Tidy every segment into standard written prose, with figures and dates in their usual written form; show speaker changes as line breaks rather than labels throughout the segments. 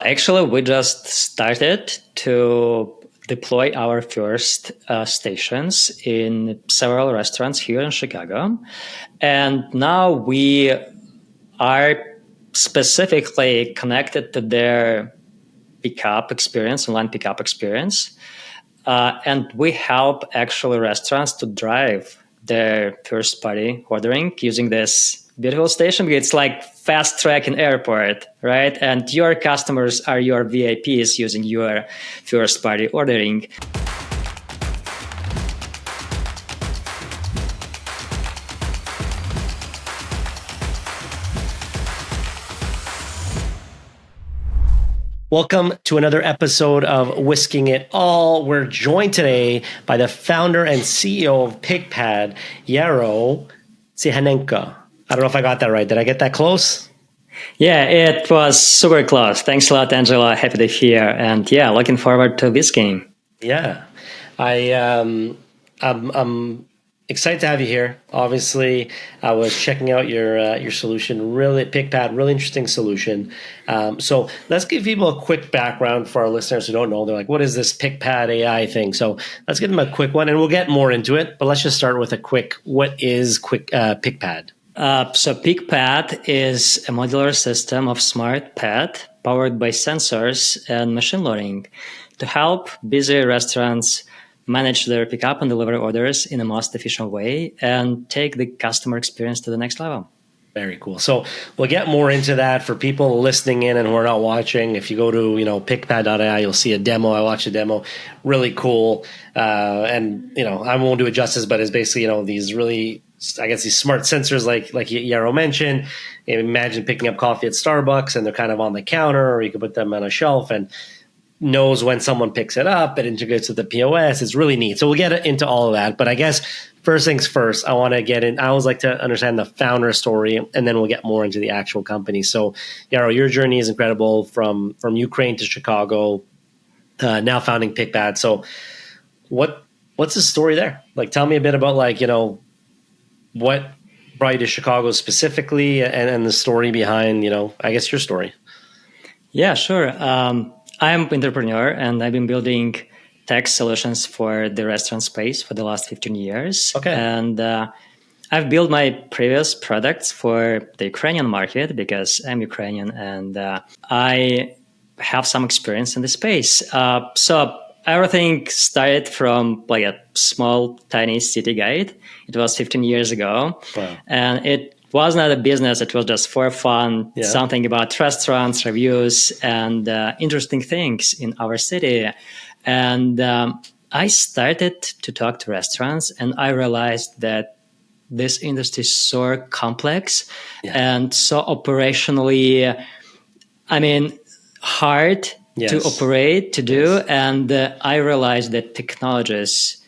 Actually, we just started to deploy our first stations in several restaurants here in Chicago. And now we are specifically connected to their pickup experience, online pickup experience. And we help actually restaurants to drive their first party ordering using this beautiful station. It's like fast track in airport, right? And your customers are your VIPs using your first party ordering.
Welcome to another episode of Whisking It All. We're joined today by the founder and CEO of PickPad, Yaro Tsyhanenko. I don't know if I got that right. Did I get that close?
Yeah, it was super close. Thanks a lot, Angela. Happy to hear. And yeah, looking forward to this game.
Yeah. I'm excited to have you here. Obviously, I was checking out your solution. Really, PickPad, really interesting solution. So let's give people a quick background for our listeners who don't know. They're like, "What is this PickPad AI thing?" So let's give them a quick one, and we'll get more into it. But let's just start with a quick. What is PickPad?
So PickPad is a modular system of smart pad powered by sensors and machine learning to help busy restaurants manage their pickup and delivery orders in the most efficient way and take the customer experience to the next level.
Very cool. So we'll get more into that for people listening in and who are not watching. If you go to pickpad.ai, you'll see a demo. I watched a demo, really cool. And I won't do it justice, but it's basically these really, I guess, these smart sensors like Yaro mentioned. Imagine picking up coffee at Starbucks and they're kind of on the counter, or you could put them on a shelf and knows when someone picks it up. It integrates with the POS. It's really neat. So we'll get into all of that. But I guess first things first, I want to get in. I always like to understand the founder story, and then we'll get more into the actual company. So, Yaro, your journey is incredible from Ukraine to Chicago, now founding PickPad. So what's the story there? Like, tell me a bit about what brought you to Chicago specifically, and the story behind, I guess, your story.
Yeah, sure. I'm an entrepreneur, and I've been building tech solutions for the restaurant space for the last 15 years.
Okay.
And I've built my previous products for the Ukrainian market because I'm Ukrainian and I have some experience in the space. So everything started from like a small, tiny city guide. It was 15 years ago.
Wow.
And it was not a business. It was just for fun, something about restaurants, reviews, and interesting things in our city. And I started to talk to restaurants, and I realized that this industry is so complex and so operationally, hard to operate, to do. And I realized that technologies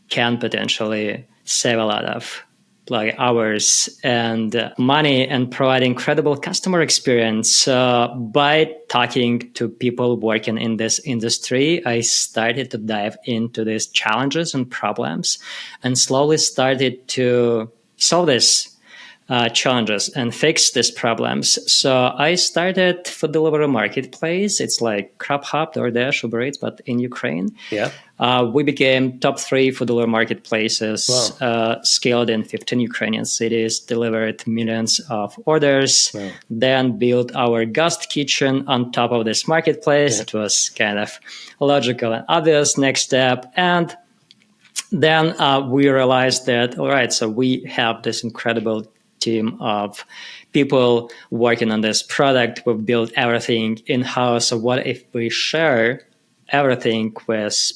can potentially save a lot of hours and money and provide incredible customer experience. By talking to people working in this industry, I started to dive into these challenges and problems and slowly started to solve these challenges and fix these problems. So I started food delivery marketplace. It's like Grubhub, DoorDash, Uber Eats, but in Ukraine.
Yeah.
We became top 3 food delivery marketplaces, scaled in 15 Ukrainian cities, delivered millions of orders, then built our ghost kitchen on top of this marketplace. Yeah. It was kind of logical and obvious next step. And then we realized that, all right, so we have this incredible team of people working on this product. We've built everything in-house. So what if we share everything with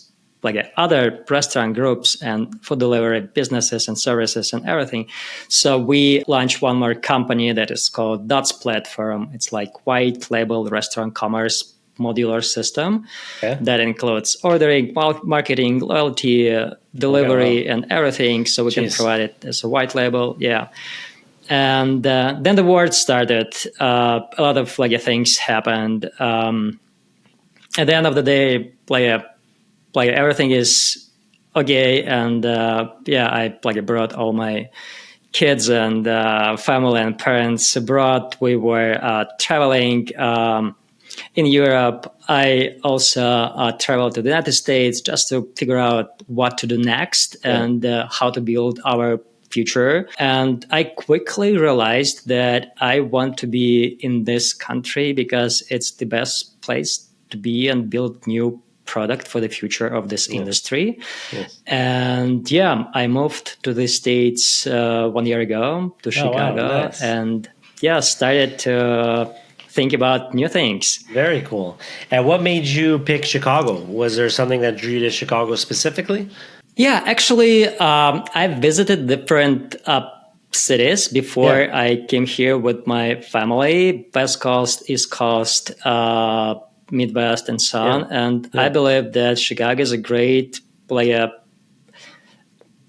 other restaurant groups and food delivery businesses and services and everything? So we launched one more company that is called Dots Platform. It's like white label restaurant commerce modular system that includes ordering, marketing, loyalty, delivery, and everything. So we can provide it as a white label. Yeah. And then the word started. A lot of things happened. At the end of the day, everything is okay. And I brought all my kids and family and parents abroad. We were traveling. In Europe, I also traveled to the United States just to figure out what to do next and how to build our future. And I quickly realized that I want to be in this country because it's the best place to be and build new product for the future of this industry.
Yes.
And I moved to the States 1 year ago to Chicago.
Wow, nice.
And started to think about new things.
Very cool. And what made you pick Chicago? Was there something that drew you to Chicago specifically?
Yeah, actually, I visited different cities before I came here with my family, West Coast, East Coast, Midwest, and so on. And I believe that Chicago is a great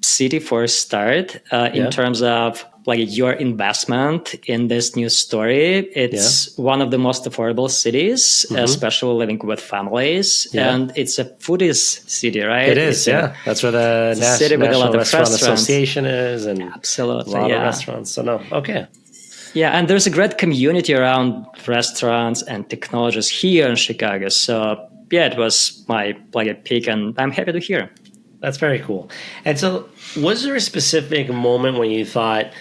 city for a start in terms of your investment in this new story. It's one of the most affordable cities, especially living with families. And it's a foodies city, right?
It is, that's where the
city with a lot of
Restaurant
restaurants.
Association is, and
absolutely,
a lot of restaurants. So okay.
Yeah, and there's a great community around restaurants and technologies here in Chicago. So it was my pick, and I'm happy to hear.
That's very cool. And so, was there a specific moment when you thought,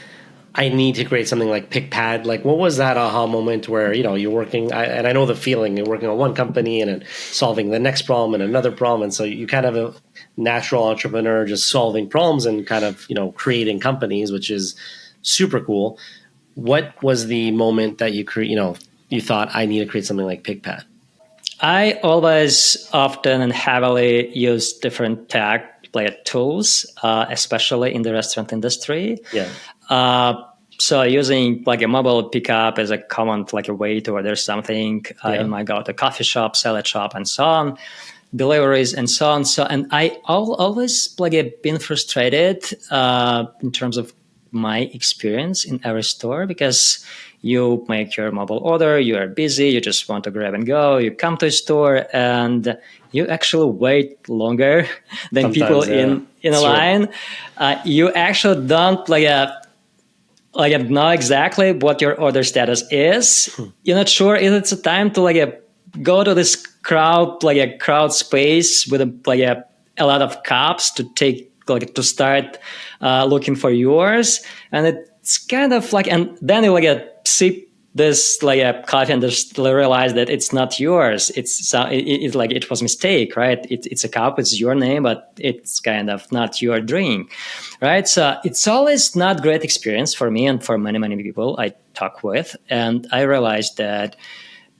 I need to create something like PickPad? Like, what was that aha moment where, you're working, and I know the feeling, you're working on one company and then solving the next problem and another problem. And so you kind of a natural entrepreneur just solving problems and kind of, creating companies, which is super cool. What was the moment that you thought, I need to create something like PickPad?
I always often and heavily use different tech tools, especially in the restaurant industry. So using a mobile pickup as a common a way to order something in my go-to coffee shop, salad shop, and so on, deliveries and so on. And I always been frustrated in terms of my experience in every store, because you make your mobile order, you are busy, you just want to grab and go, you come to a store and you actually wait longer than sometimes, people in a line. You actually don't know exactly what your order status is. You're not sure if it's a time to go to this crowd space with a lot of cups to take to start looking for yours, and it's kind of and then you sip this a coffee and just realize that it's not yours. It was a mistake, right? It's a cup, it's your name, but it's kind of not your drink, right? So it's always not great experience for me and for many people I talk with, and I realized that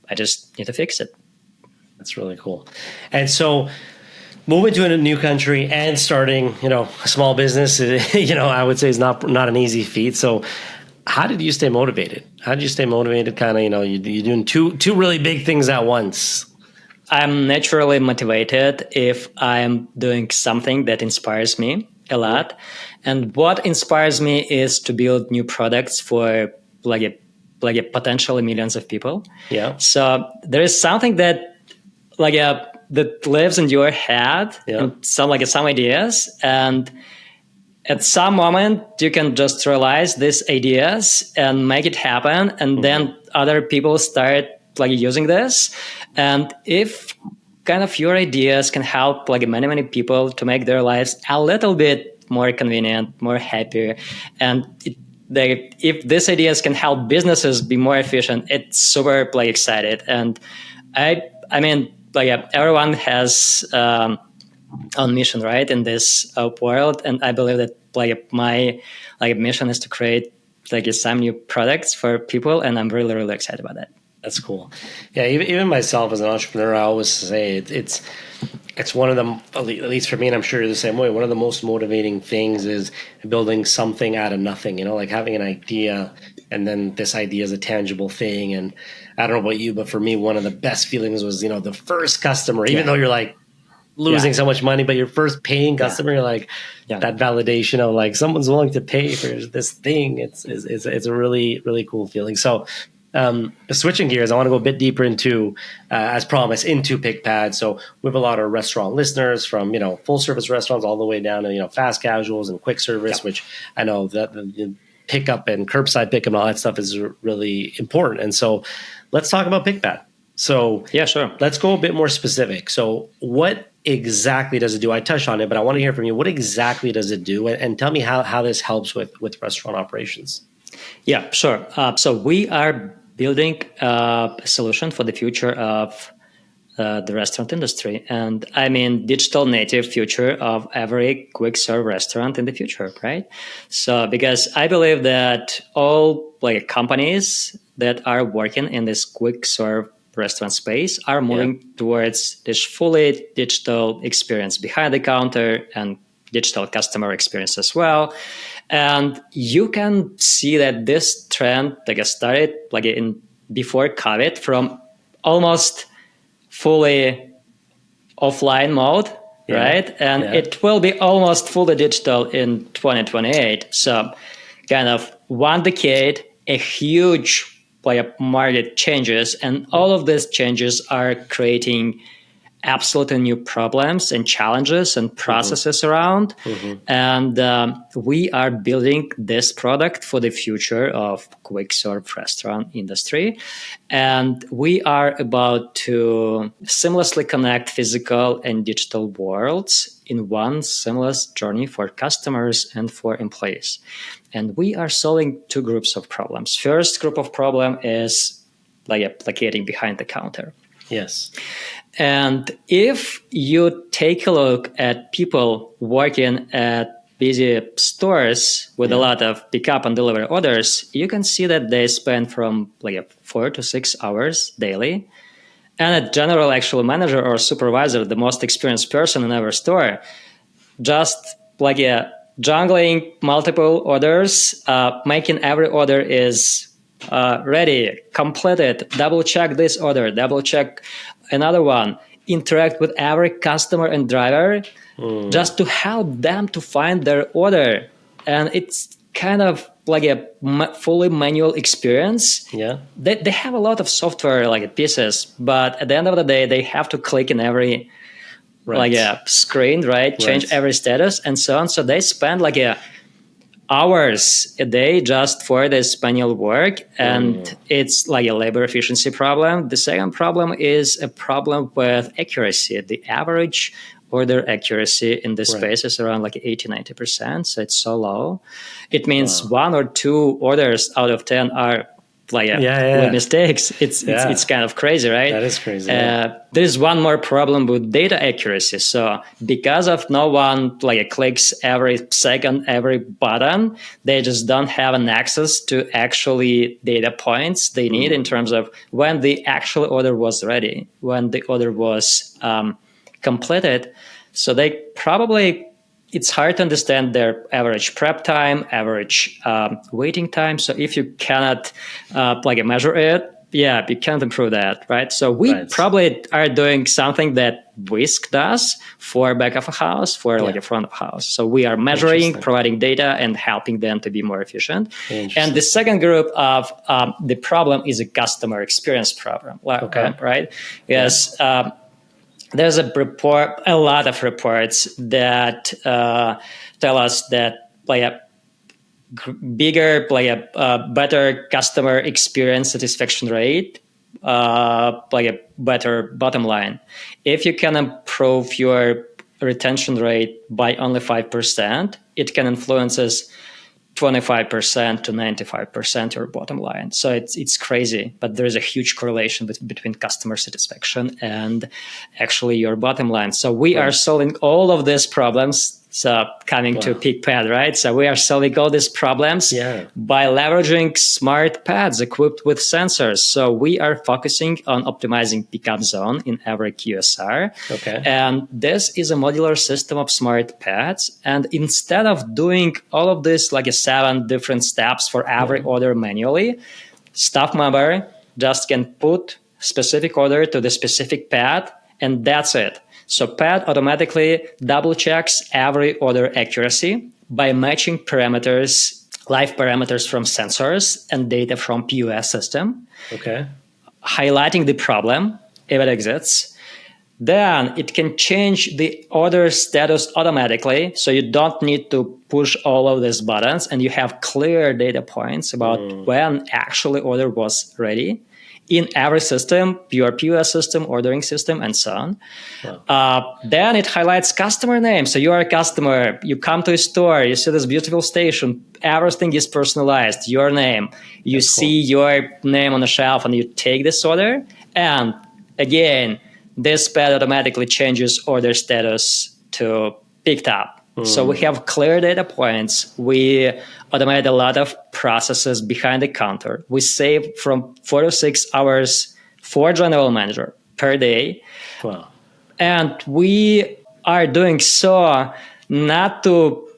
I just need to fix it.
That's really cool. And so, moving to a new country and starting, a small business, I would say is not an easy feat. So how did you stay motivated? How did you stay motivated? Kind of, you're doing two really big things at once.
I'm naturally motivated if I'm doing something that inspires me a lot. And what inspires me is to build new products for potentially millions of people.
Yeah.
So there is something that that lives in your head, and some ideas, and at some moment you can just realize these ideas and make it happen, and then other people start using this. And if kind of your ideas can help many people to make their lives a little bit more convenient, more happier, and if these ideas can help businesses be more efficient, it's super excited. And I mean, everyone has own mission, right, in this world, and I believe that my mission is to create some new products for people, and I'm really excited about that.
That's cool. Yeah, even myself as an entrepreneur, I always say it's one of the, at least for me, and I'm sure you're the same way, one of the most motivating things is building something out of nothing, having an idea, and then this idea is a tangible thing. And I don't know about you, but for me, one of the best feelings was, the first customer, even though you're losing so much money, but your first paying customer, you're that validation of someone's willing to pay for this thing. It's a really, really cool feeling. So switching gears, I want to go a bit deeper into, as promised, into PickPad. So we have a lot of restaurant listeners from, full service restaurants all the way down to, fast casuals and quick service, which I know that the pickup and curbside pickup and all that stuff is really important. And so let's talk about PickPad. So
Yeah, sure.
let's go a bit more specific. So what exactly does it do? I touched on it, but I want to hear from you. What exactly does it do? And tell me how this helps with restaurant operations.
Yeah, sure. So we are building a solution for the future of the restaurant industry. And I mean, digital native future of every quick serve restaurant in the future, right? So, because I believe that all like companies that are working in this quick serve restaurant space are moving towards this fully digital experience behind the counter and digital customer experience as well. And you can see that this trend like started like in before COVID from almost fully offline mode, right? And it will be almost fully digital in 2028. So kind of 1 decade, a huge like market changes, and all of these changes are creating absolutely new problems and challenges and processes around. And we are building this product for the future of quick serve restaurant industry. And we are about to seamlessly connect physical and digital worlds in one seamless journey for customers and for employees. And we are solving two groups of problems. First group of problem is like placating behind the counter.
Yes.
And if you take a look at people working at busy stores with a lot of pick up and deliver orders, you can see that they spend from like 4 to 6 hours daily. And a general actual manager or supervisor, the most experienced person in our store, just like jungling multiple orders, making every order is ready, completed, double check this order, double check another one, interact with every customer and driver just to help them to find their order. And it's kind of like a fully manual experience.
Yeah.
They have a lot of software like pieces, but at the end of the day, they have to click in every like a screen, right? Change every status and so on. So they spend like hours a day just for this manual work, and it's like a labor efficiency problem. The second problem is a problem with accuracy. The average order accuracy in this space is around like 80-90%, so it's so low. It means 1 or 2 orders out of 10 are like mistakes. It's kind of crazy, right?
That is crazy.
There's one more problem with data accuracy. So because of no one like clicks every second, every button, they just don't have an access to actually data points they need in terms of when the actual order was ready, when the order was completed. So they probably, it's hard to understand their average prep time, average waiting time. So if you cannot measure it, you can't improve that, right? So we probably are doing something that Whisk does for back of a house, for like a front of house. So we are measuring, providing data, and helping them to be more efficient. And the second group of the problem is a customer experience problem, right? Yes. There's a lot of reports that tell us that better customer experience satisfaction rate, a better bottom line. If you can improve your retention rate by only 5%, it can influence 25% to 95% your bottom line. So it's crazy, but there is a huge correlation between customer satisfaction and actually your bottom line. So we are solving all of these problems. So coming to PickPad, right? So we are solving all these problems by leveraging smart pads equipped with sensors. So we are focusing on optimizing pickup zone in every QSR. And this is a modular system of smart pads. And instead of doing all of this like 7 different steps for every order manually, staff member just can put specific order to the specific pad, and that's it. So pad automatically double checks every order accuracy by matching parameters, live parameters from sensors and data from POS system, highlighting the problem if it exists. Then it can change the order status automatically, so you don't need to push all of these buttons, and you have clear data points about when actually order was ready. in every system, your POS system, ordering system, and so on.
Wow.
Then it highlights customer name. So you are a customer, you come to a store, you see this beautiful station, everything is personalized, your name. You see your name on the shelf and you take this order. And again, this pad automatically changes order status to picked up. So we have clear data points. We automate a lot of processes behind the counter. We save from 4 to 6 hours for general manager per day.
Wow.
And we are doing so not to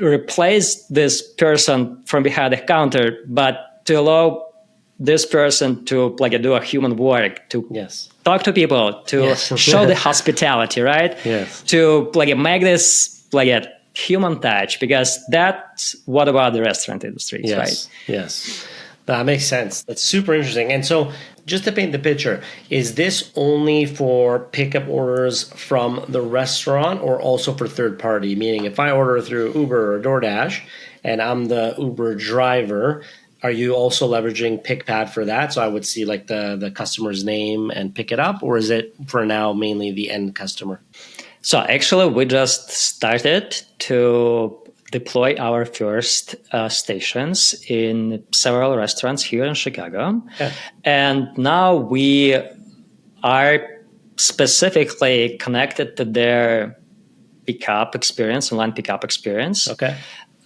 replace this person from behind the counter, but to allow this person to do a human work, to talk to people, to show the hospitality, right?
Yes.
To make this a human touch, because that's what about the restaurant industry, right?
Yes. That makes sense. That's super interesting. And so just to paint the picture, is this only for pickup orders from the restaurant or also for third party? Meaning if I order through Uber or DoorDash and I'm the Uber driver, are you also leveraging PickPad for that? So I would see the customer's name and pick it up, or is it for now mainly the end customer?
So actually, we just started to deploy our first stations in several restaurants here in Chicago.
Yeah.
And now we are specifically connected to their pickup experience, online pickup experience.
Okay.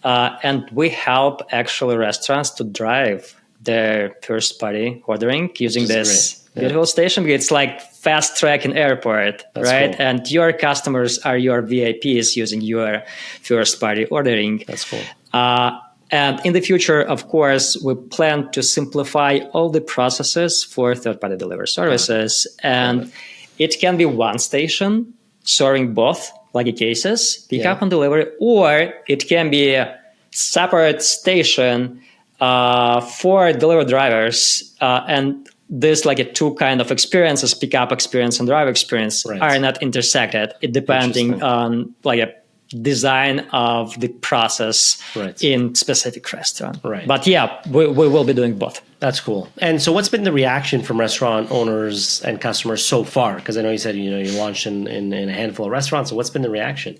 And we help actually restaurants to drive their first-party ordering using this beautiful station. It's like fast track in airport, right?
Cool.
And your customers are your VIPs using your first-party ordering.
That's cool.
And in the future, of course, we plan to simplify all the processes for third-party delivery services. And it can be one station serving both cases, pickup and delivery, or it can be a separate station for delivery drivers. And this two kind of experiences, pickup experience and drive experience, are not intersected. It depending on a design of the process in specific restaurant. But we will be doing both.
That's cool. And so what's been the reaction from restaurant owners and customers so far? Because I know you said you launched in a handful of restaurants. So what's been the reaction?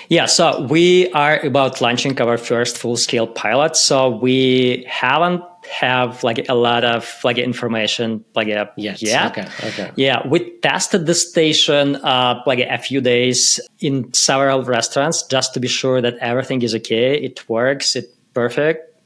Yeah, so we are about launching our first full-scale pilot. So we haven't have a lot of information yet.
Okay.
Yeah, we tested the station a few days in several restaurants just to be sure that everything is okay. It works. It's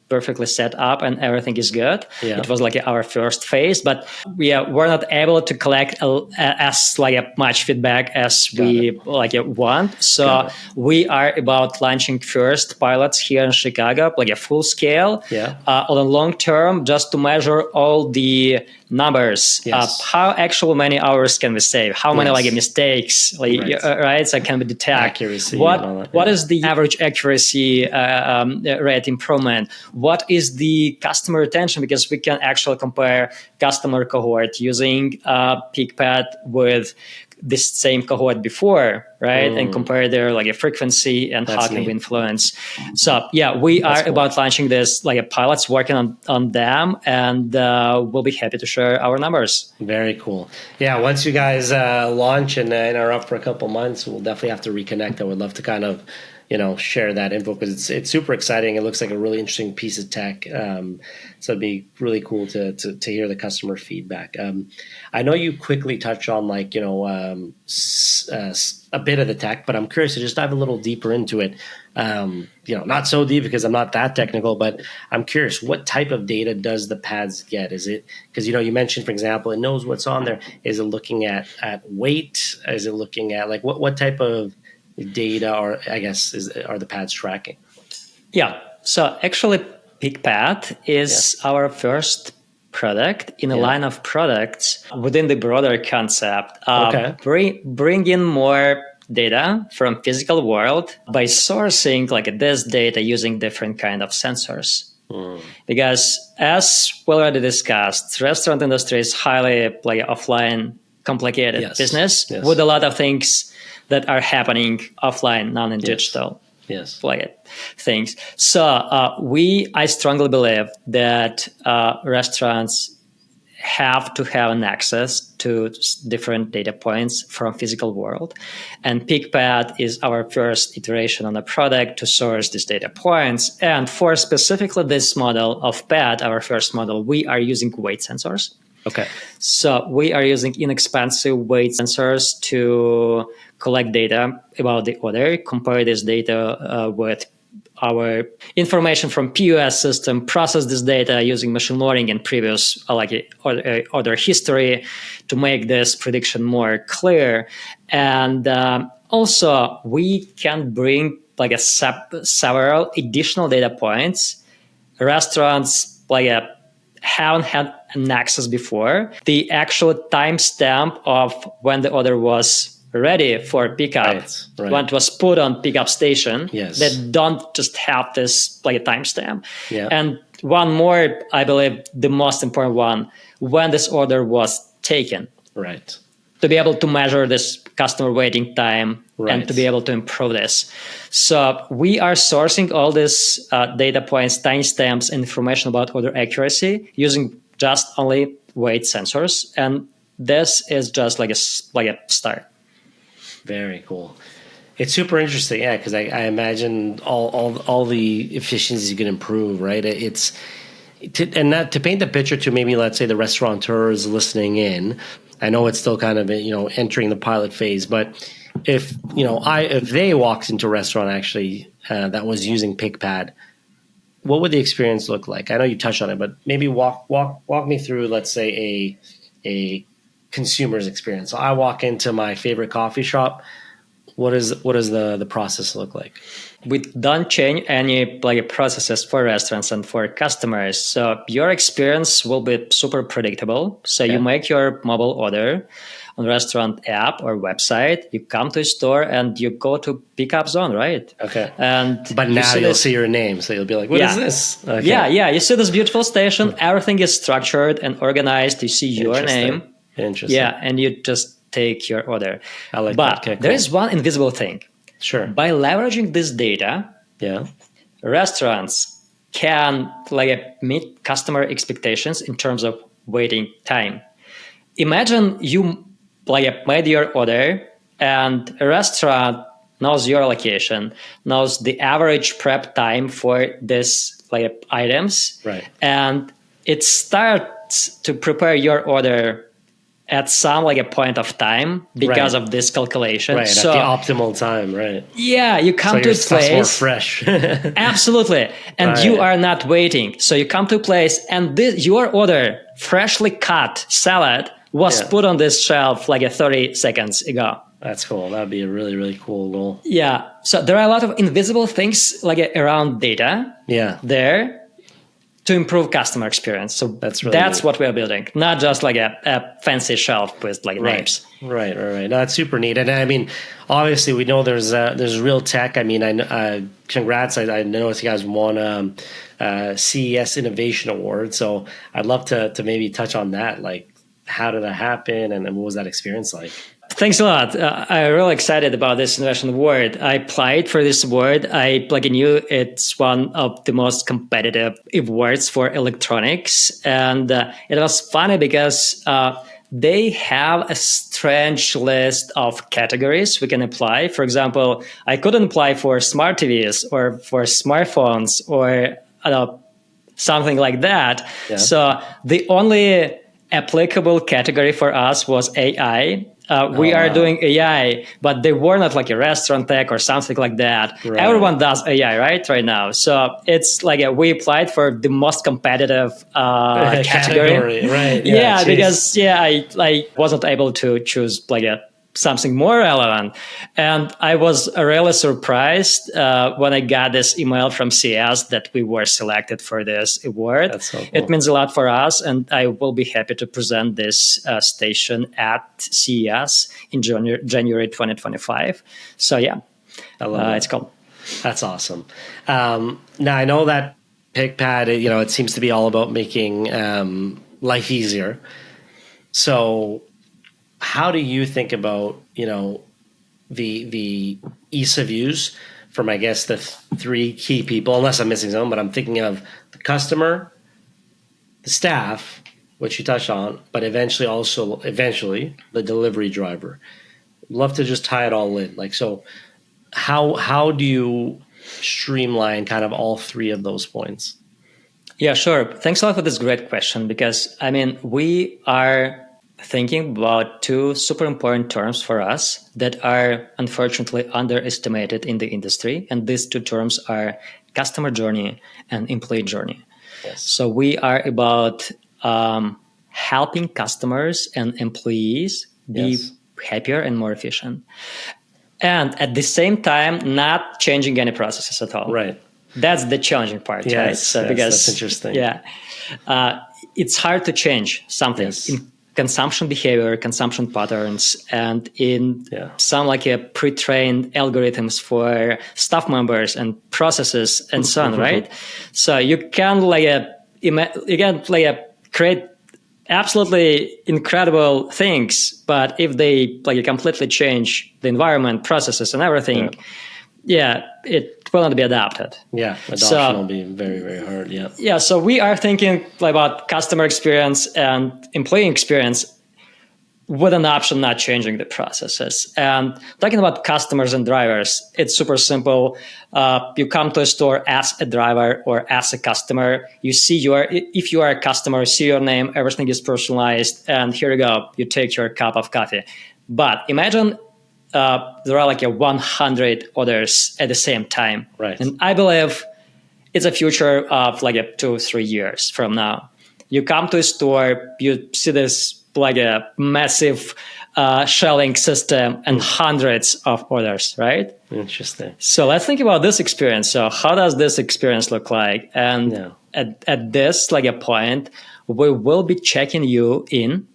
perfectly set up and everything is good. Yeah. It was our first phase, but we're not able to collect as much feedback as we want. So we are about launching first pilots here in Chicago, a full scale on a long term, just to measure all the numbers. How actually many hours can we save? How many mistakes so can we detect?
Accuracy.
What is the average accuracy rate improvement? What is the customer retention? Because we can actually compare customer cohort using PickPad with this same cohort before, right? And compare their frequency and how can we influence. So we are about launching this pilots, working on them, and we'll be happy to share our numbers.
Very cool. Yeah, once you guys launch and are up for a couple months, we'll definitely have to reconnect. I would love to kind of share that info because it's super exciting. It looks like a really interesting piece of tech. So it'd be really cool to hear the customer feedback. I know you quickly touch on a bit of the tech, but I'm curious to just dive a little deeper into it. Not so deep because I'm not that technical, but I'm curious, what type of data does the pads get? Is it because you mentioned, for example, it knows what's on there. Is it looking at weight? Is it looking at what type of data are the pads tracking? Yeah.
So actually PickPad is our first product in a line of products within the broader concept of bring in more data from physical world by sourcing this data using different kind of sensors. Because as we already discussed, restaurant industry is highly offline complicated business with a lot of things that are happening offline, not in digital things. So I strongly believe that restaurants have to have an access to different data points from physical world. And PickPad is our first iteration on the product to source these data points. And for specifically this model of pad, our first model, we are using weight sensors.
Okay.
So we are using inexpensive weight sensors to collect data about the order, compare this data with our information from POS system, process this data using machine learning and previous order history to make this prediction more clear. And also, we can bring like several additional data points. Restaurants haven't had an access before. The actual timestamp of when the order was ready for pickup, when it was put on pickup station, that don't just have this like a timestamp. And one more, I believe the most important one, when this order was taken. To be able to measure this customer waiting time and to be able to improve this. So we are sourcing all these data points, timestamps, and information about order accuracy using just only weight sensors. And this is just like a start.
Very cool. It's super interesting, yeah, because I imagine all the efficiencies you can improve, right? To paint the picture to maybe, let's say, the restaurateurs listening in. I know it's still kind of entering the pilot phase, but if they walked into a restaurant actually that was using PickPad, what would the experience look like? I know you touched on it, but maybe walk me through, let's say, a consumer's experience. So I walk into my favorite coffee shop. What does the process look like?
We don't change any processes for restaurants and for customers. So your experience will be super predictable. So you make your mobile order on restaurant app or website. You come to a store and you go to pickup zone, right?
Okay.
But
now you'll see your name. So you'll be like, what is this? Okay.
Yeah. You see this beautiful station. Everything is structured and organized. You see your name.
Interesting.
Yeah. And you just take your order.
I like that. Okay, cool.
There is one invisible thing.
Sure.
By leveraging this data, restaurants can meet customer expectations in terms of waiting time. Imagine you made your order and a restaurant knows your location, knows the average prep time for this items, and it starts to prepare your order at some a point of time because of this calculation.
So, at the optimal time,
Yeah, you come to a place
more fresh.
Absolutely. And you are not waiting. So you come to a place and your order, freshly cut salad, was put on this shelf 30 seconds ago.
That's cool. That would be a really, really cool goal.
Yeah. So there are a lot of invisible things around data there to improve customer experience. So that's what we are building, not just a fancy shelf with names.
Right. No, that's super neat. And I mean, obviously we know there's real tech. I mean, congrats. I know you guys won CES Innovation Award. So I'd love to maybe touch on that. How did that happen? And what was that experience like?
Thanks a lot. I'm really excited about this innovation award. I applied for this award. I knew it's one of the most competitive awards for electronics. And it was funny because they have a strange list of categories we can apply. For example, I couldn't apply for smart TVs or for smartphones or something like that. Yeah. So the only applicable category for us was AI. We are doing AI, but they were not a restaurant tech or something like that. Right. Everyone does AI right now. So it's we applied for the most competitive category.
Right.
Yeah, because I wasn't able to choose something more relevant. And I was really surprised when I got this email from CES that we were selected for this award.
That's so cool.
It means a lot for us, and I will be happy to present this station at CES in January 2025. So yeah,
I love
it's cool.
That's awesome. Now I know that PickPad, it seems to be all about making life easier. So how do you think about, the ease of use from, I guess, the three key people, unless I'm missing some, but I'm thinking of the customer, the staff, which you touched on, but eventually the delivery driver. Love to just tie it all in. Like, so how do you streamline kind of all three of those points?
Yeah, sure. Thanks a lot for this great question, because I mean, we are thinking about two super important terms for us that are unfortunately underestimated in the industry. And these two terms are customer journey and employee journey.
Yes.
So we are about helping customers and employees be happier and more efficient. And at the same time, not changing any processes at all.
Right.
That's the challenging part, right? So because
that's interesting.
Yeah, it's hard to change something in consumption behavior, consumption patterns, and in some like a pre-trained algorithms for staff members and processes and so on, right? So you can create absolutely incredible things, but if they completely change the environment, processes, and everything, it will not be adapted.
Yeah, adoption will be very, very hard. Yeah.
Yeah, so we are thinking about customer experience and employee experience with an option not changing the processes. And talking about customers and drivers, it's super simple. You come to a store as a driver or as a customer. You see if you are a customer, see your name, everything is personalized, and here you go, you take your cup of coffee. But imagine there are 100 orders at the same time.
Right.
And I believe it's a future of 2 or 3 years from now. You come to a store, you see this a massive shelling system and hundreds of orders, right?
Interesting.
So let's think about this experience. So how does this experience look like? And at this a point, we will be checking you in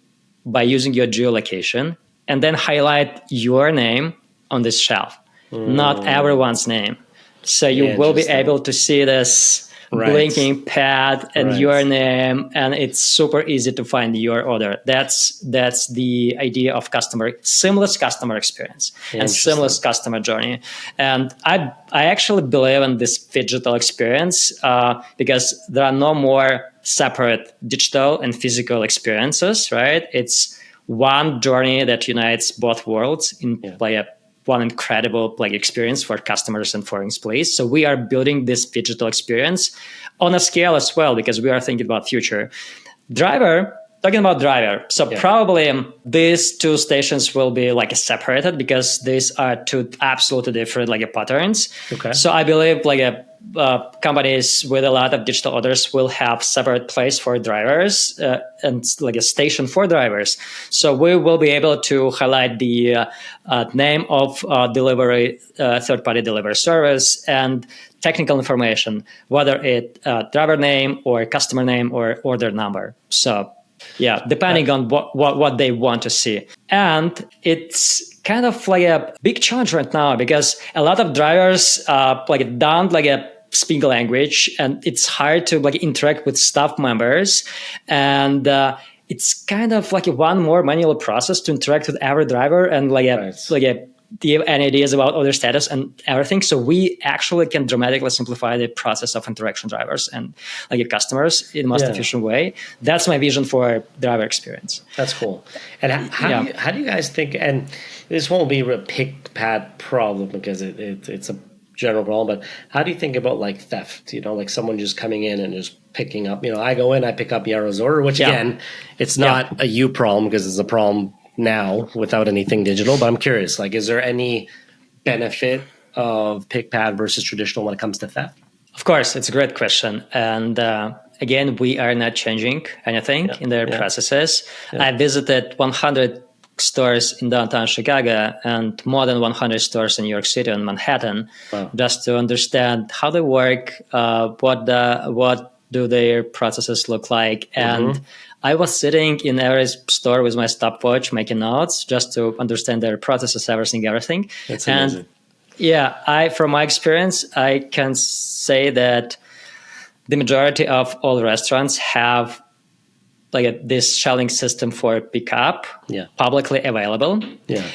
by using your geolocation and then highlight your name on this shelf, not everyone's name. So you will be able to see this blinking pad and your name, and it's super easy to find your order. That's the idea of seamless customer experience and seamless customer journey. And I actually believe in this digital experience because there are no more separate digital and physical experiences, right? It's one journey that unites both worlds in one incredible experience for customers and for employees. So we are building this digital experience on a scale as well, because we are thinking about future. Talking about driver. So probably these two stations will be separated because these are two absolutely different patterns.
Okay.
So I believe companies with a lot of digital orders will have separate place for drivers and a station for drivers. So we will be able to highlight the name of delivery, third-party delivery service, and technical information, whether it driver name or customer name or order number. So depending on what they want to see. And it's kind of a big challenge right now because a lot of drivers don't speak language, and it's hard to interact with staff members. And it's kind of one more manual process to interact with every driver and do you have any ideas about order status and everything? So we actually can dramatically simplify the process of interaction drivers and customers in the most efficient way. That's my vision for driver experience.
That's cool. And how do you guys think, and this won't be a PickPad problem because it's a general problem, but how do you think about theft? Someone just coming in and just picking up, I go in, I pick up Yaro's order, which again, it's not a you problem because it's a problem now without anything digital, but I'm curious, is there any benefit of PickPad versus traditional when it comes to theft?
Of course, it's a great question. And again, we are not changing anything in their processes. I visited 100 stores in downtown Chicago and more than 100 stores in New York City and Manhattan, just to understand how they work, what do their processes look like. And I was sitting in every store with my stopwatch, making notes just to understand their processes, everything.
That's amazing.
And from my experience, I can say that the majority of all restaurants have this shelling system for pickup, publicly available. Yeah.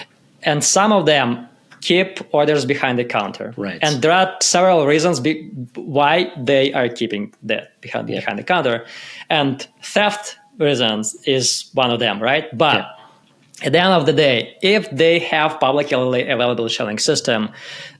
And some of them keep orders behind the counter.
Right.
And there are several reasons why they are keeping that behind the counter. And theft reasons is one of them, right? But at the end of the day, if they have publicly available shelling system,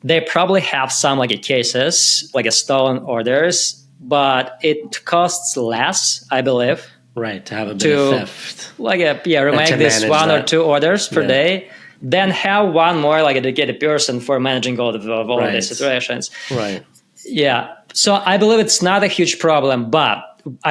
they probably have some like cases, like a stolen orders, but it costs less, I believe.
Right, to have a bit of theft.
Like remake this one or two orders per day, then have one more like a dedicated person for managing all of these situations.
Right.
Yeah. So I believe it's not a huge problem, but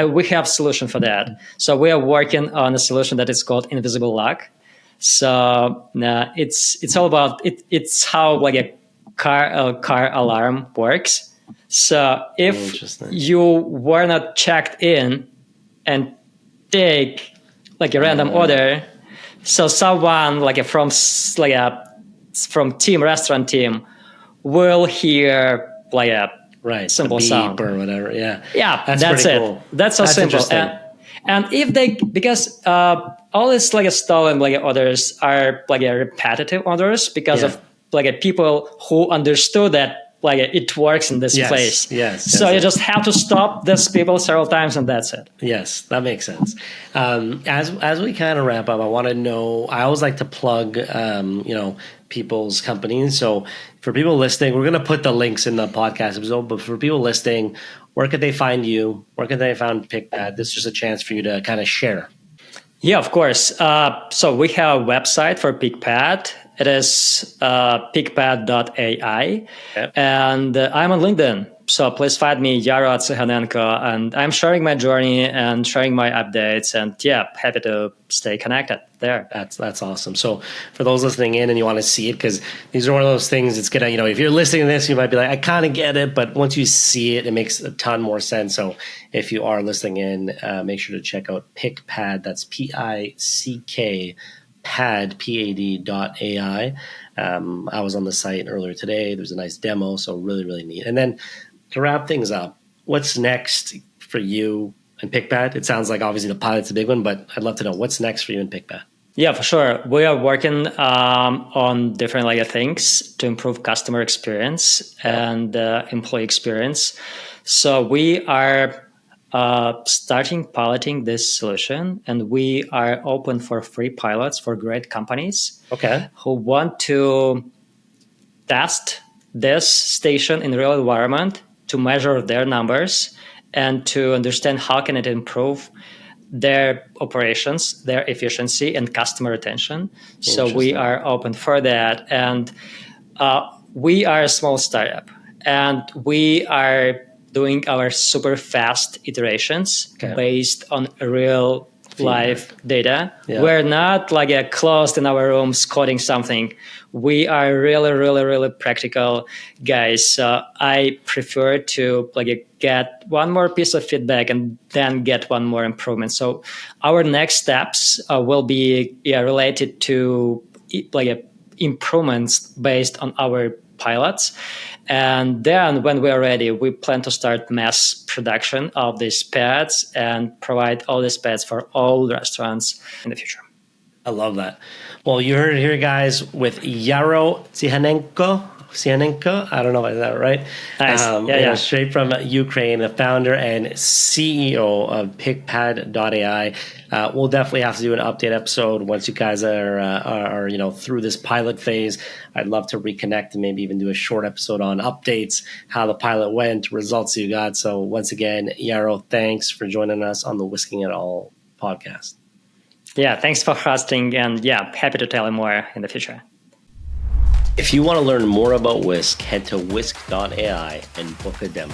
we have a solution for that. So we are working on a solution that is called Invisible Lock. So it's all about it. It's how like a car alarm works. So if you were not checked in and take like a random order, so someone like from restaurant team will hear like a simple sound
or whatever.
That's it.
Cool.
That's so simple. And if they, because all these like stolen like orders are like repetitive orders because of like people who understood that like it works in this place. So you just have to stop these people several times, and that's it.
Yes, that makes sense. As we kind of wrap up, I want to know. I always like to plug, people's companies. So for people listening, we're going to put the links in the podcast episode. But for people listening, where could they find you? Where could they find PickPad? This is just a chance for you to kind of share.
Yeah, of course. So we have a website for PickPad. It is pickpad.ai. And I'm on LinkedIn. So please find me, Yaro Tsyhanenko. And I'm sharing my journey and sharing my updates. And happy to stay connected there.
That's awesome. So for those listening in and you want to see it, because these are one of those things, it's going to, if you're listening to this, you might be like, I kind of get it. But once you see it, it makes a ton more sense. So if you are listening in, make sure to check out PickPad. That's PICK. pad.ai. I was on the site earlier today. There's a nice demo, so really, really neat. And then to wrap things up, what's next for you and PickPad? It sounds like obviously the pilot's a big one, but I'd love to know what's next for you and PickPad.
Yeah, for sure. We are working on different things to improve customer experience and employee experience. So we are starting piloting this solution, and we are open for free pilots for great companies who want to test this station in real environment to measure their numbers and to understand how can it improve their operations, their efficiency, and customer retention. So we are open for that. And we are a small startup, and we are doing our super fast iterations based on real live data. We're not like closed in our rooms coding something. We are really, really, really practical guys. I prefer to get one more piece of feedback and then get one more improvement. So our next steps will be related to improvements based on our pilots. And then when we are ready, we plan to start mass production of these pads and provide all these pads for all restaurants in the future.
I love that. Well, you heard it here, guys, with Yaro Tsyhanenko. I don't know if I said that right.
Nice.
Straight from Ukraine, the founder and CEO of PickPad.ai. We'll definitely have to do an update episode once you guys are through this pilot phase. I'd love to reconnect and maybe even do a short episode on updates, how the pilot went, results you got. So once again, Yaro, thanks for joining us on the Whisking It All podcast.
Yeah, thanks for hosting, and happy to tell you more in the future.
If you want to learn more about Whisk, head to whisk.ai and book a demo.